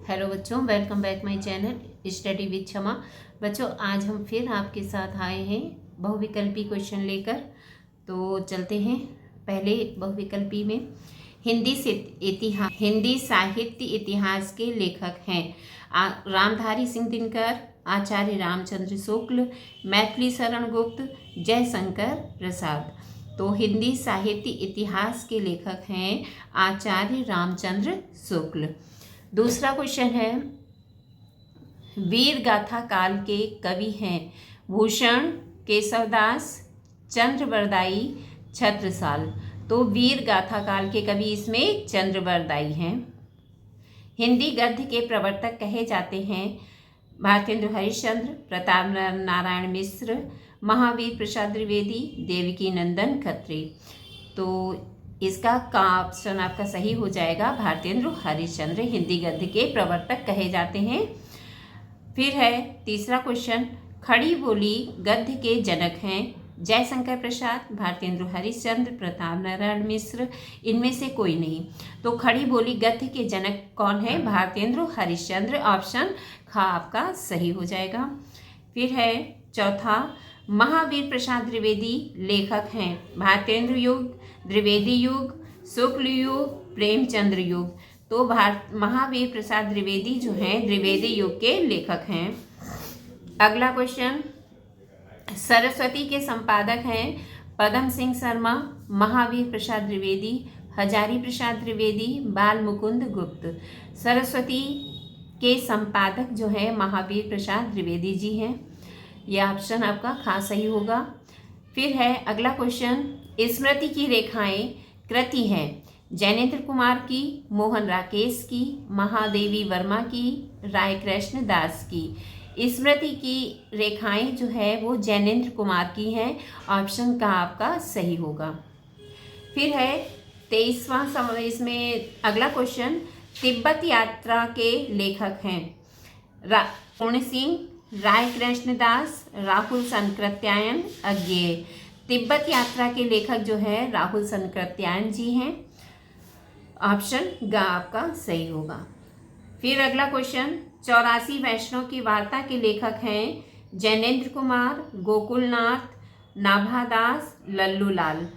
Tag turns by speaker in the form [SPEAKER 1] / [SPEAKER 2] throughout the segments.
[SPEAKER 1] Hello बच्चों, welcome back my channel study with क्षमा। बच्चों, आज हम फिर आपके साथ आए हैं बहुविकल्पी क्वेश्चन लेकर। तो चलते हैं। पहले बहुविकल्पी में हिंदी साहित्य इतिहास के लेखक हैं रामधारी सिंह दिनकर, आचार्य रामचंद्र शुक्ल, मैथिली शरण गुप्त, जयशंकर प्रसाद। तो हिंदी साहित्य इतिहास के लेखक हैं आचार्य रामचंद्र शुक्ल। दूसरा क्वेश्चन है, वीर गाथा काल के कवि हैं भूषण, केशवदास, चंद्रबरदाई, छत्रसाल। तो वीर गाथा काल के कवि इसमें चंद्रबरदाई हैं। हिंदी गद्य के प्रवर्तक कहे जाते हैं भारतेंदु हरिश्चंद्र, प्रताप नारायण मिश्र, महावीर प्रसाद द्विवेदी, देवकी नंदन खत्री। तो इसका ऑप्शन आपका सही हो जाएगा, भारतेंदु हरिश्चंद्र हिंदी गद्य के प्रवर्तक कहे जाते हैं। फिर है तीसरा क्वेश्चन, खड़ी बोली गद्य के जनक हैं जयशंकर प्रसाद, भारतेंदु हरिश्चंद्र, प्रताप नारायण मिश्र, इनमें से कोई नहीं। तो खड़ी बोली गद्य के जनक कौन है? भारतेंदु हरिश्चंद्र। ऑप्शन ख आपका सही हो जाएगा। फिर है चौथा, महावीर प्रसाद द्विवेदी लेखक हैं भारतेंदु युग, द्विवेदी युग, शुक्ल युग, प्रेमचंद्र युग। तो महावीर प्रसाद द्विवेदी जो हैं द्विवेदी युग के लेखक हैं। अगला क्वेश्चन, सरस्वती के संपादक हैं पदम सिंह शर्मा, महावीर प्रसाद द्विवेदी, हजारी प्रसाद द्विवेदी, बाल मुकुंद गुप्त। सरस्वती के संपादक जो है महावीर प्रसाद द्विवेदी जी हैं। यह ऑप्शन आपका खास सही होगा। फिर है अगला क्वेश्चन, स्मृति की रेखाएं कृति हैं जैनेन्द्र कुमार की, मोहन राकेश की, महादेवी वर्मा की, राय कृष्ण दास की। स्मृति की रेखाएं जो है वो जैनेन्द्र कुमार की हैं। ऑप्शन का आपका सही होगा। फिर है 23वां इसमें अगला क्वेश्चन, तिब्बत यात्रा के लेखक हैं पूर्ण सिंह, राय कृष्णदास, राहुल संकृत्यायन, अज्ञेय। तिब्बत यात्रा के लेखक जो है राहुल संकृत्यायन जी हैं। ऑप्शन ग आपका सही होगा। फिर अगला क्वेश्चन, 84 वैष्णव की वार्ता के लेखक हैं जैनेन्द्र कुमार, गोकुलनाथ, नाभादास, लल्लूलाल।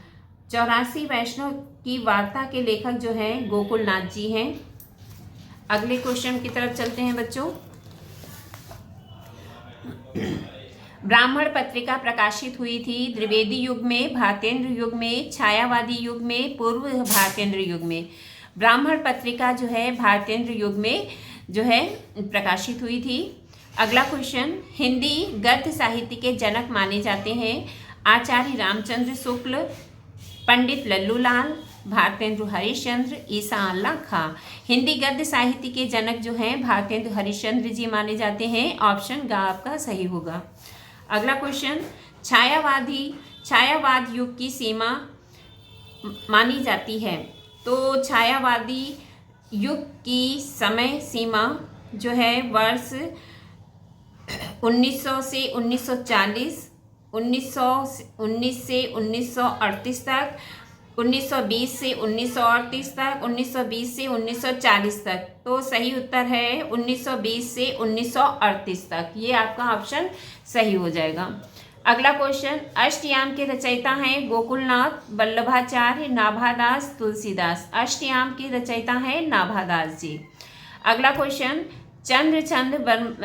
[SPEAKER 1] 84 वैष्णव की वार्ता के लेखक जो हैं गोकुलनाथ जी हैं। अगले क्वेश्चन की तरफ चलते हैं बच्चों। ब्राह्मण पत्रिका प्रकाशित हुई थी द्विवेदी युग में, भारतेंद्र युग में, छायावादी युग में, पूर्व भारतेंद्र युग में। ब्राह्मण पत्रिका जो है भारतेंद्र युग में जो है प्रकाशित हुई थी। अगला क्वेश्चन, हिंदी गद्य साहित्य के जनक माने जाते हैं आचार्य रामचंद्र शुक्ल, पंडित लल्लूलाल, भारतेंदु हरिश्चंद्र, ईसा अल्लाह खां। हिंदी गद्य साहित्य के जनक जो हैं भारतेंदु हरिश्चंद्र जी माने जाते हैं। ऑप्शन ग आपका सही होगा। अगला क्वेश्चन, छायावाद युग की सीमा मानी जाती है। तो छायावादी युग की समय सीमा जो है वर्ष 1900 से 1940, 1919 से 1938 तक, 1920 से 1938 तक, 1920 से 1940 तक। तो सही उत्तर है 1920 से 1938 तक। ये आपका ऑप्शन सही हो जाएगा। अगला क्वेश्चन, अष्टयाम के रचयिता हैं गोकुलनाथ, वल्लभाचार्य, नाभादास, तुलसीदास। अष्टयाम के रचयिता हैं नाभादास जी। अगला क्वेश्चन, चंद्र छंद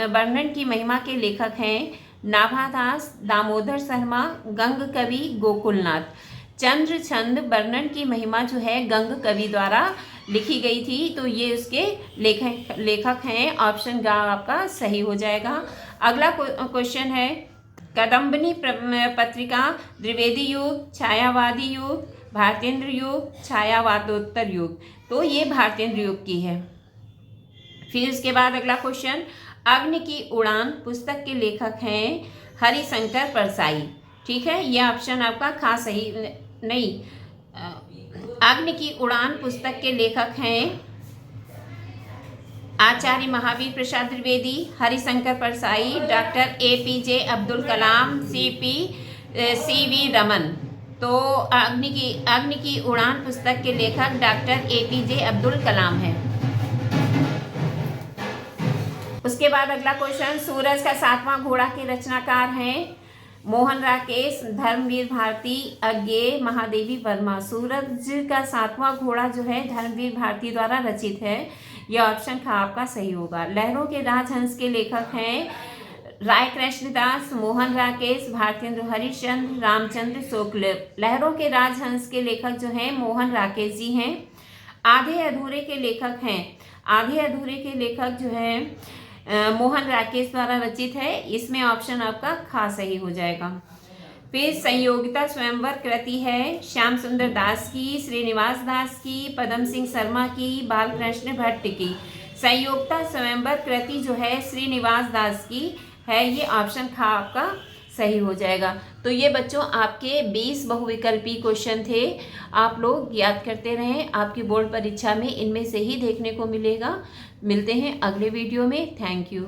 [SPEAKER 1] वर्णन की महिमा के लेखक हैं नाभादास, दामोदर शर्मा, गंग कवि, गोकुलनाथ। चंद्र छंद वर्णन की महिमा जो है गंग कवि द्वारा लिखी गई थी। तो ये उसके लेखक हैं। ऑप्शन ग आपका सही हो जाएगा। अगला क्वेश्चन है, कदम्बनी पत्रिका द्विवेदी युग, छायावादी युग, भारतेंद्र युग, छायावादोत्तर युग। तो ये भारतेंद्र युग की है। फिर उसके बाद अगला क्वेश्चन, अग्नि की उड़ान पुस्तक के लेखक हैं हरिशंकर परसाई। ठीक है, यह ऑप्शन आपका खास सही नहीं। अग्नि की उड़ान पुस्तक के लेखक हैं आचार्य Mahavir Prasad Dwivedi, Harishankar Parsai, doctor APJ Abdul Kalam, CV Raman. तो अग्नि की उड़ान पुस्तक के लेखक डॉक्टर APJ अब्दुल कलाम हैं। उसके बाद अगला क्वेश्चन, सूरज का 7वां घोड़ा के रचनाकार हैं मोहन राकेश, धर्मवीर भारती, अज्ञेय, महादेवी वर्मा। सूरज का 7वां घोड़ा जो है धर्मवीर भारती द्वारा रचित है। यह ऑप्शन खा आपका सही होगा। लहरों के राजहंस के लेखक हैं राय कृष्णदास, मोहन राकेश, भारतेंद्र हरिश्चंद्र, रामचंद्र शुक्ल। लहरों के राजहंस के लेखक जो हैं मोहन राकेश जी हैं। आधे अधूरे के लेखक हैं, आधे अधूरे के लेखक जो है मोहन राकेश द्वारा रचित है। इसमें ऑप्शन आपका खा सही हो जाएगा। फिर संयोगिता स्वयंवर कृति है श्याम सुंदर दास की, श्रीनिवास दास की, पदम सिंह शर्मा की, बालकृष्ण भट्ट की। संयोगिता स्वयंवर कृति जो है श्रीनिवास दास की है। ये ऑप्शन खा आपका सही हो जाएगा। तो ये बच्चों आपके 20 बहुविकल्पी क्वेश्चन थे। आप लोग याद करते रहें, आपकी बोर्ड परीक्षा में इनमें से ही देखने को मिलेगा। मिलते हैं अगले वीडियो में। Thank you.